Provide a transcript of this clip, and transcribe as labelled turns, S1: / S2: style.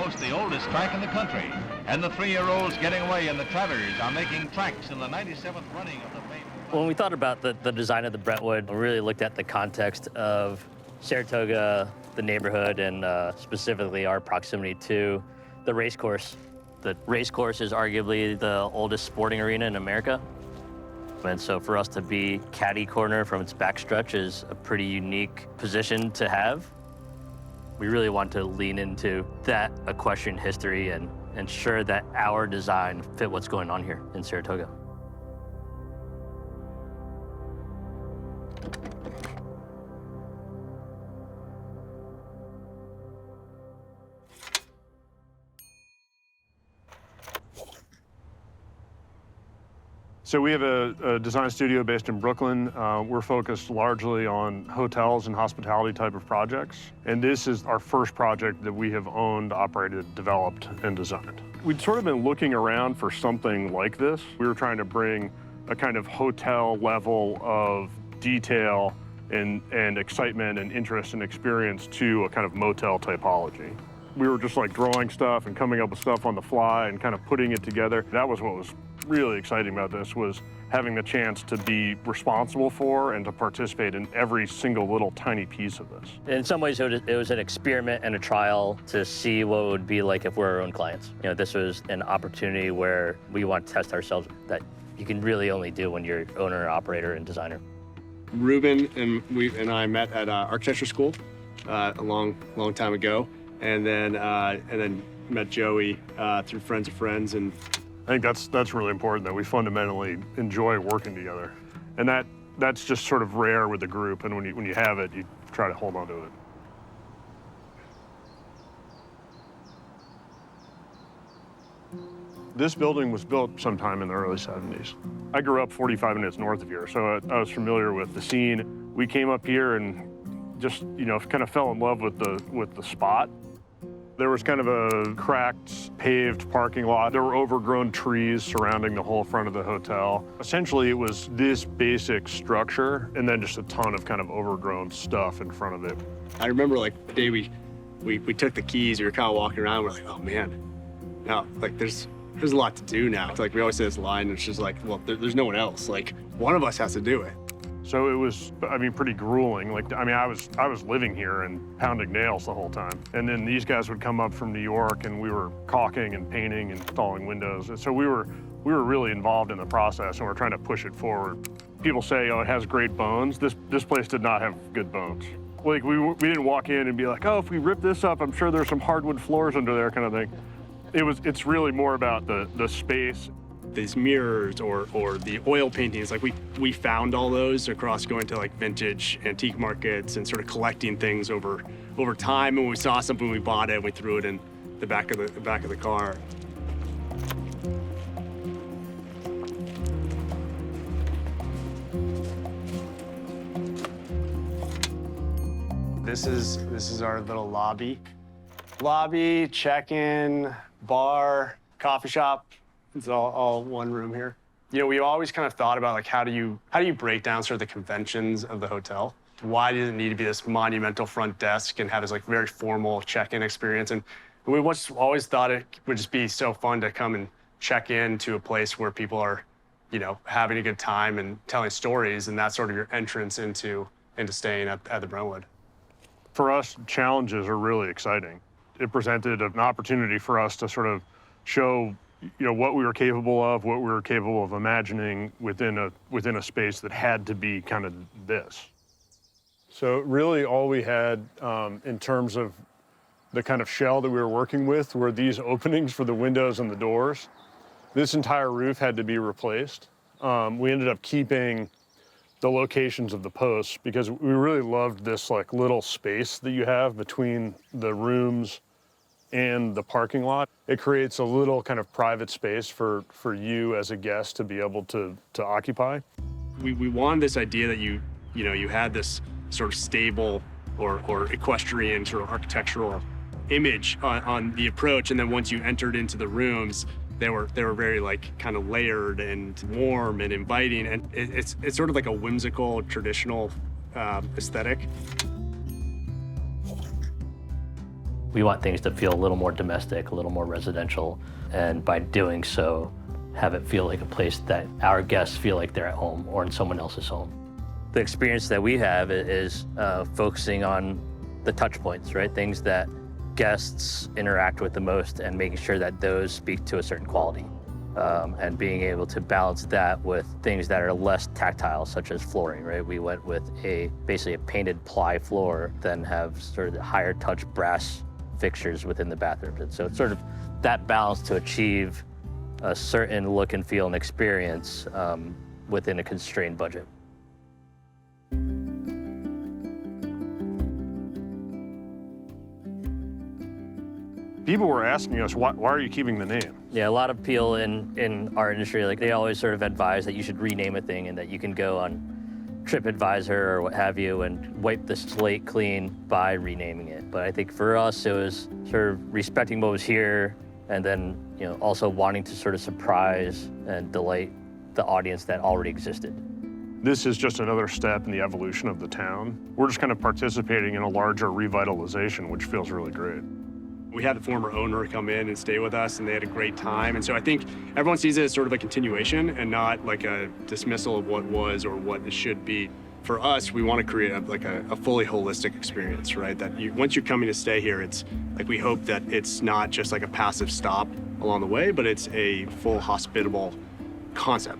S1: boast the oldest track in the country, and the 3-year-olds Getaway and the Travers are making tracks in the 97th running of the famous...
S2: When we thought about the design of the Brentwood, we really looked at the context of Saratoga, the neighborhood, and specifically our proximity to the race course. The race course is arguably the oldest sporting arena in America. And so for us to be caddy corner from its backstretch is a pretty unique position to have. We really want to lean into that equestrian history and ensure that our design fit what's going on here in Saratoga.
S3: So we have a design studio based in Brooklyn. We're focused largely on hotels and hospitality type of projects. And this is our first project that we have owned, operated, developed, and designed. We'd sort of been looking around for something like this. We were trying to bring a kind of hotel level of detail and excitement and interest and experience to a kind of motel typology. We were just like drawing stuff and coming up with stuff on the fly and kind of putting it together. That was what was really exciting about this, was having the chance to be responsible for and to participate in every single little tiny piece of this.
S2: In some ways, it was an experiment and a trial to see what it would be like if we're our own clients. You know, this was an opportunity where we want to test ourselves that you can really only do when you're owner, operator, and designer.
S4: Ruben and I met at architecture school a long time ago, and then met Joey through friends of friends. And
S3: I think that's really important, that we fundamentally enjoy working together. And that's just sort of rare with the group, and when you have it, you try to hold on to it. This building was built sometime in the early 70s. I grew up 45 minutes north of here, so I was familiar with the scene. We came up here and just, you know, kind of fell in love with the spot. There was kind of a cracked, paved parking lot. There were overgrown trees surrounding the whole front of the hotel. Essentially, it was this basic structure and then just a ton of kind of overgrown stuff in front of it.
S4: I remember like the day we took the keys, we were kind of walking around, we're like, oh man, now like there's a lot to do now. It's like we always say this line, and it's just like, well, there's no one else. Like one of us has to do it.
S3: So it was, I mean, pretty grueling. Like, I mean, I was living here and pounding nails the whole time. And then these guys would come up from New York, and we were caulking and painting and installing windows. And so we were really involved in the process, and we're trying to push it forward. People say, oh, it has great bones. This place did not have good bones. Like, we didn't walk in and be like, oh, if we rip this up, I'm sure there's some hardwood floors under there, kind of thing. It's really more about the space.
S4: These mirrors or the oil paintings, like we found all those across going to like vintage antique markets and sort of collecting things over time. And when we saw something, we bought it and we threw it in the back of the car. This is our little lobby. Lobby, check-in, bar, coffee shop. It's all one room here. You know, we always kind of thought about like how do you break down sort of the conventions of the hotel? Why does it need to be this monumental front desk and have this like very formal check-in experience? And we always thought it would just be so fun to come and check in to a place where people are, you know, having a good time and telling stories, and that's sort of your entrance into staying at the Brentwood.
S3: For us, challenges are really exciting. It presented an opportunity for us to sort of show, you know, what we were capable of imagining within a space that had to be kind of this. So really all we had in terms of the kind of shell that we were working with were these openings for the windows and the doors. This entire roof had to be replaced. We ended up keeping the locations of the posts because we really loved this like little space that you have between the rooms and the parking lot. It creates a little kind of private space for you as a guest to be able to occupy.
S4: We wanted this idea that you had this sort of stable or equestrian sort of architectural image on the approach, and then once you entered into the rooms, they were very like kind of layered and warm and inviting, and it's sort of like a whimsical traditional aesthetic.
S2: We want things to feel a little more domestic, a little more residential, and by doing so, have it feel like a place that our guests feel like they're at home or in someone else's home. The experience that we have is focusing on the touch points, right? Things that guests interact with the most and making sure that those speak to a certain quality. And being able to balance that with things that are less tactile, such as flooring, right? We went with basically a painted ply floor, then have sort of the higher touch brass fixtures within the bathrooms. And so it's sort of that balance to achieve a certain look and feel and experience within a constrained budget.
S3: People were asking us, why are you keeping the name?
S2: Yeah, a lot of people in our industry, like they always sort of advise that you should rename a thing and that you can go on TripAdvisor or what have you and wipe the slate clean by renaming it. But I think for us, it was sort of respecting what was here and then, you know, also wanting to sort of surprise and delight the audience that already existed.
S3: This is just another step in the evolution of the town. We're just kind of participating in a larger revitalization, which feels really great.
S4: We had the former owner come in and stay with us, and they had a great time. And so I think everyone sees it as sort of a continuation and not like a dismissal of what was or what it should be. For us, we want to create a fully holistic experience, right? That once you're coming to stay here, it's like we hope that it's not just like a passive stop along the way, but it's a full hospitable concept.